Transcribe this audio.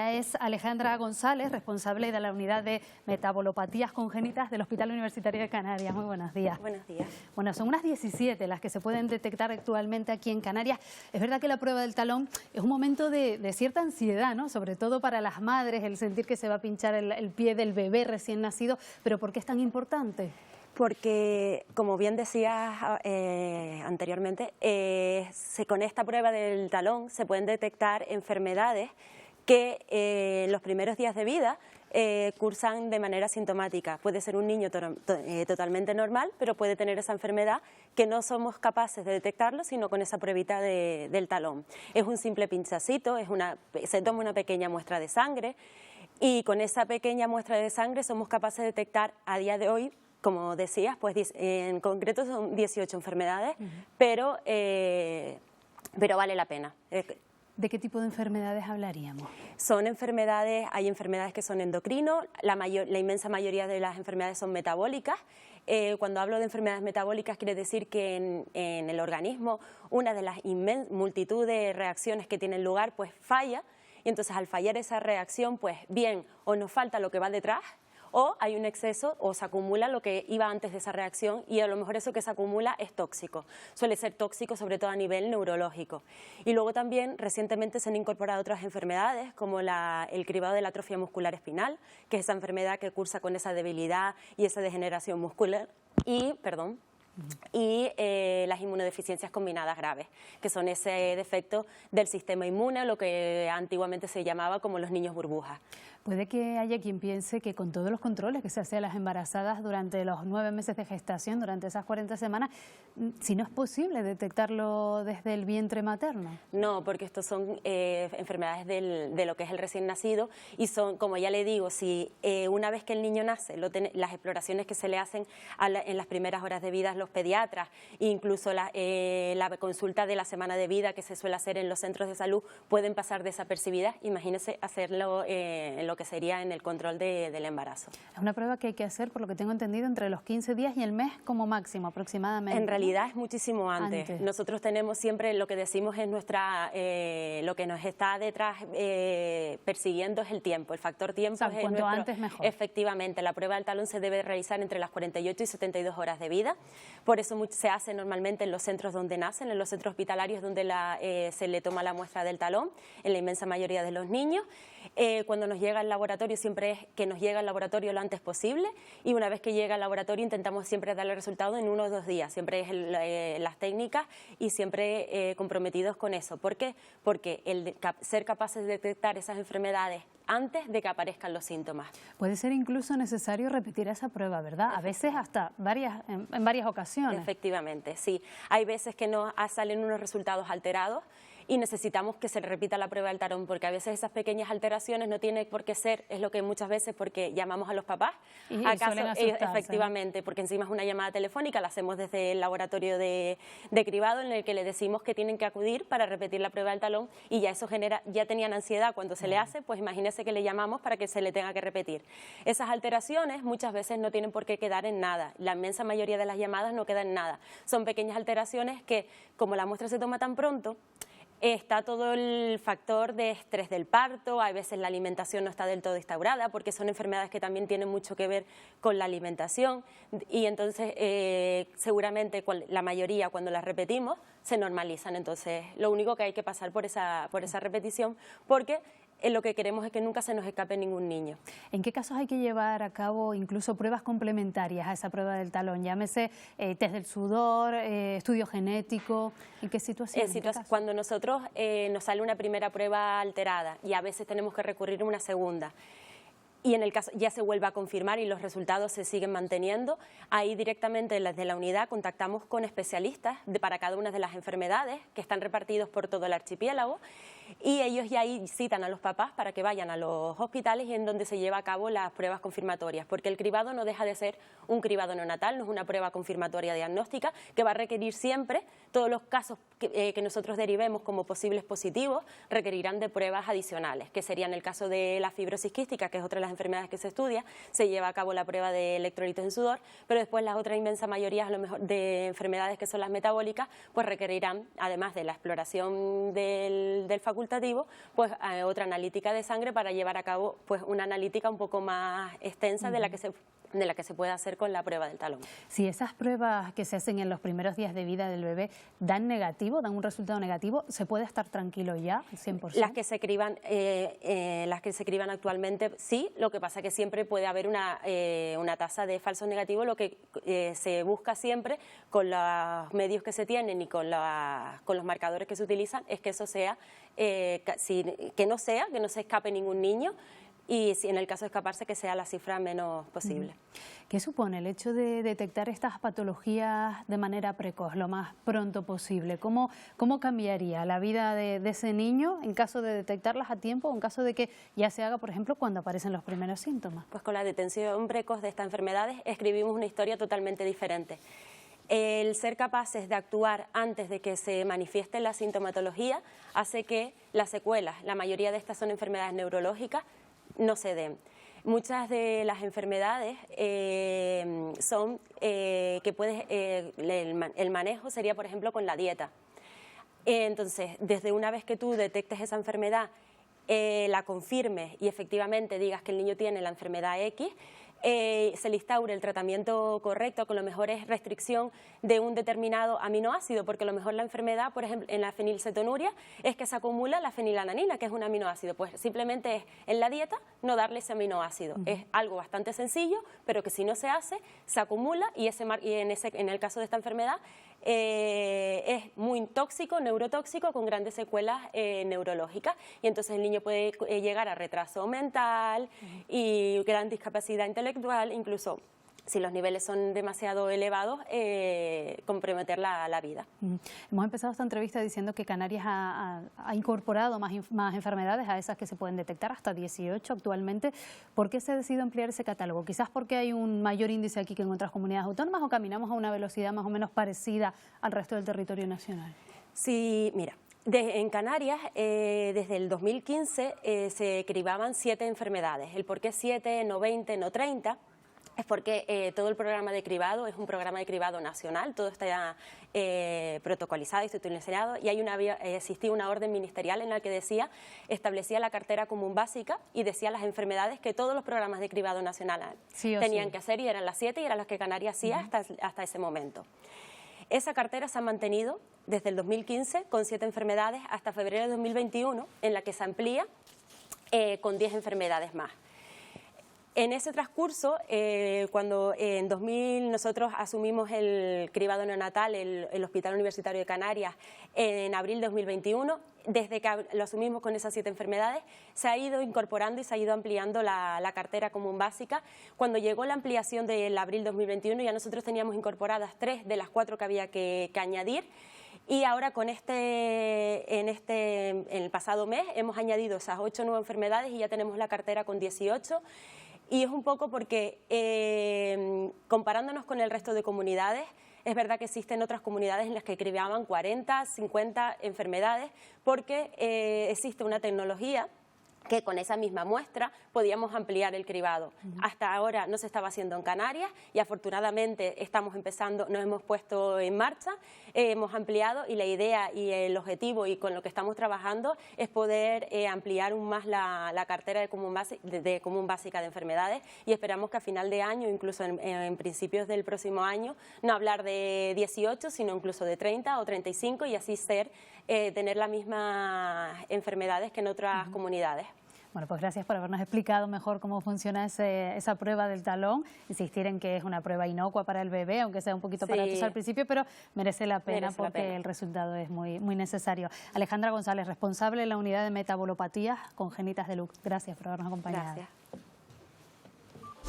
Ella es Alejandra González, responsable de la unidad de metabolopatías congénitas del Hospital Universitario de Canarias. Muy buenos días. Buenos días. Bueno, son unas 17 las que se pueden detectar actualmente aquí en Canarias. Es verdad que la prueba del talón es un momento de cierta ansiedad, ¿no? Sobre todo para las madres, el sentir que se va a pinchar el pie del bebé recién nacido. ¿Pero por qué es tan importante? Porque, como bien decías anteriormente, con esta prueba del talón se pueden detectar enfermedades que en los primeros días de vida cursan de manera sintomática. Puede ser un niño totalmente normal, pero puede tener esa enfermedad que no somos capaces de detectarlo, sino con esa pruebita del talón. Es un simple pinchacito, se toma una pequeña muestra de sangre y con esa pequeña muestra de sangre somos capaces de detectar a día de hoy, como decías, pues en concreto son 18 enfermedades, pero vale la pena. ¿De qué tipo de enfermedades hablaríamos? Hay enfermedades que son endocrino, la inmensa mayoría de las enfermedades son metabólicas. Cuando hablo de enfermedades metabólicas quiere decir que en el organismo una de las multitud de reacciones que tienen lugar pues falla, y entonces al fallar esa reacción pues bien o nos falta lo que va detrás, o hay un exceso o se acumula lo que iba antes de esa reacción y a lo mejor eso que se acumula es tóxico. Suele ser tóxico sobre todo a nivel neurológico. Y luego también recientemente se han incorporado otras enfermedades como el cribado de la atrofia muscular espinal, que es esa enfermedad que cursa con esa debilidad y esa degeneración muscular y las inmunodeficiencias combinadas graves, que son ese defecto del sistema inmune, lo que antiguamente se llamaba como los niños burbujas. Puede que haya quien piense que con todos los controles que se hacen a las embarazadas durante los 9 meses de gestación, durante esas 40 semanas, si no es posible detectarlo desde el vientre materno. No, porque estos son enfermedades de lo que es el recién nacido y son, como ya le digo, si una vez que el niño nace, las exploraciones que se le hacen en las primeras horas de vida a los pediatras, incluso la consulta de la semana de vida que se suele hacer en los centros de salud, pueden pasar desapercibidas. Imagínese hacerlo en lo que sería en el control del embarazo. Es una prueba que hay que hacer, por lo que tengo entendido, entre los 15 días y el mes como máximo aproximadamente. En realidad es muchísimo antes. Nosotros tenemos siempre, lo que decimos es lo que nos está detrás persiguiendo es el tiempo, el factor tiempo. O sea, cuanto antes mejor. Efectivamente, la prueba del talón se debe realizar entre las 48 y 72 horas de vida, por eso se hace normalmente en los centros donde nacen, en los centros hospitalarios donde se le toma la muestra del talón, en la inmensa mayoría de los niños. Cuando nos llega al laboratorio siempre es que nos llega al laboratorio lo antes posible y una vez que llega al laboratorio intentamos siempre darle resultado en 1 o 2 días, siempre es las técnicas y siempre comprometidos con eso. ¿Por qué? Porque ser capaces de detectar esas enfermedades antes de que aparezcan los síntomas. Puede ser incluso necesario repetir esa prueba, ¿verdad? A veces hasta en varias ocasiones. Efectivamente, sí. Hay veces que nos salen unos resultados alterados y necesitamos que se repita la prueba del talón, porque a veces esas pequeñas alteraciones no tienen por qué ser, es lo que muchas veces porque llamamos a los papás, efectivamente, porque encima es una llamada telefónica, la hacemos desde el laboratorio de cribado en el que le decimos que tienen que acudir para repetir la prueba del talón y ya eso genera, ya tenían ansiedad cuando se le hace, pues imagínese que le llamamos para que se le tenga que repetir. Esas alteraciones muchas veces no tienen por qué quedar en nada, la inmensa mayoría de las llamadas no quedan en nada, son pequeñas alteraciones que como la muestra se toma tan pronto, está todo el factor de estrés del parto, a veces la alimentación no está del todo instaurada porque son enfermedades que también tienen mucho que ver con la alimentación y entonces seguramente la mayoría cuando las repetimos se normalizan, entonces lo único que hay que pasar por esa repetición porque lo que queremos es que nunca se nos escape ningún niño. ¿En qué casos hay que llevar a cabo incluso pruebas complementarias a esa prueba del talón? Llámese test del sudor, estudio genético, ¿en qué situación? Cuando nosotros nos sale una primera prueba alterada y a veces tenemos que recurrir a una segunda, y en el caso ya se vuelve a confirmar y los resultados se siguen manteniendo, ahí directamente desde la unidad contactamos con especialistas para cada una de las enfermedades que están repartidos por todo el archipiélago y ellos ya ahí citan a los papás para que vayan a los hospitales y en donde se lleva a cabo las pruebas confirmatorias, porque el cribado no deja de ser un cribado neonatal, no es una prueba confirmatoria diagnóstica que va a requerir siempre, todos los casos que nosotros derivemos como posibles positivos requerirán de pruebas adicionales, que serían el caso de la fibrosis quística, que es otra de las enfermedades que se estudia, se lleva a cabo la prueba de electrolitos en sudor, pero después las otras inmensa mayoría a lo mejor de enfermedades que son las metabólicas, pues requerirán, además de la exploración del facultativo, facultativo, pues otra analítica de sangre para llevar a cabo pues una analítica un poco más extensa de la que se puede hacer con la prueba del talón. Si esas pruebas que se hacen en los primeros días de vida del bebé dan negativo, dan un resultado negativo, ¿se puede estar tranquilo ya al 100%? Las que se criban actualmente sí, lo que pasa es que siempre puede haber una tasa de falsos negativos. Lo que se busca siempre con los medios que se tienen y con los marcadores que se utilizan es que eso sea, que no se escape ningún niño, y si en el caso de escaparse, que sea la cifra menos posible. ¿Qué supone el hecho de detectar estas patologías de manera precoz, lo más pronto posible? ¿Cómo cambiaría la vida de ese niño en caso de detectarlas a tiempo o en caso de que ya se haga, por ejemplo, cuando aparecen los primeros síntomas? Pues con la detención precoz de estas enfermedades escribimos una historia totalmente diferente. El ser capaces de actuar antes de que se manifieste la sintomatología hace que las secuelas, la mayoría de estas son enfermedades neurológicas, no se den. Muchas de las enfermedades son que el manejo sería, por ejemplo, con la dieta. Entonces, desde una vez que tú detectes esa enfermedad, la confirmes y efectivamente digas que el niño tiene la enfermedad X, se le instaure el tratamiento correcto, con lo mejor es restricción de un determinado aminoácido, porque a lo mejor la enfermedad, por ejemplo, en la fenilcetonuria, es que se acumula la fenilalanina, que es un aminoácido. Pues simplemente es en la dieta no darle ese aminoácido. Es algo bastante sencillo, pero que si no se hace, se acumula y en el caso de esta enfermedad es muy tóxico, neurotóxico, con grandes secuelas neurológicas, y entonces el niño puede llegar a retraso mental y gran discapacidad intelectual, incluso si los niveles son demasiado elevados, comprometer la vida. Hemos empezado esta entrevista diciendo que Canarias ha incorporado más enfermedades a esas que se pueden detectar, hasta 18 actualmente. ¿Por qué se ha decidido ampliar ese catálogo? ¿Quizás porque hay un mayor índice aquí que en otras comunidades autónomas o caminamos a una velocidad más o menos parecida al resto del territorio nacional? Sí, mira. En Canarias, desde el 2015, se cribaban 7 enfermedades. El por qué 7, no 20, no 30... es porque todo el programa de cribado es un programa de cribado nacional, todo está ya protocolizado, institucionalizado, y existía una orden ministerial en la que establecía la cartera común básica y decía las enfermedades que todos los programas de cribado nacional tenían que hacer, y eran las 7 y eran las que Canarias hacía hasta ese momento. Esa cartera se ha mantenido desde el 2015 con 7 enfermedades hasta febrero de 2021, en la que se amplía con 10 enfermedades más. En ese transcurso, cuando en 2000 nosotros asumimos el cribado neonatal, el Hospital Universitario de Canarias, en abril de 2021, desde que lo asumimos con esas 7 enfermedades, se ha ido incorporando y se ha ido ampliando la cartera común básica. Cuando llegó la ampliación del abril 2021, ya nosotros teníamos incorporadas 3 de las 4 que había que añadir. Y ahora en el pasado mes hemos añadido esas 8 nuevas enfermedades y ya tenemos la cartera con 18. Y es un poco porque, comparándonos con el resto de comunidades, es verdad que existen otras comunidades en las que cribaban 40, 50 enfermedades, porque existe una tecnología que con esa misma muestra podíamos ampliar el cribado. Hasta ahora no se estaba haciendo en Canarias y afortunadamente estamos empezando, nos hemos puesto en marcha, hemos ampliado, y la idea y el objetivo y con lo que estamos trabajando es poder ampliar aún más la cartera de común básica de enfermedades, y esperamos que a final de año, incluso en principios del próximo año, no hablar de 18, sino incluso de 30 o 35, y así tener las mismas enfermedades que en otras comunidades. Bueno, pues gracias por habernos explicado mejor cómo funciona esa prueba del talón. Insistir en que es una prueba inocua para el bebé, aunque sea un poquito aparatosa al principio, pero merece la pena porque el resultado es muy necesario. Alejandra González, responsable de la unidad de metabolopatías congénitas de LUC. Gracias por habernos acompañado. Gracias.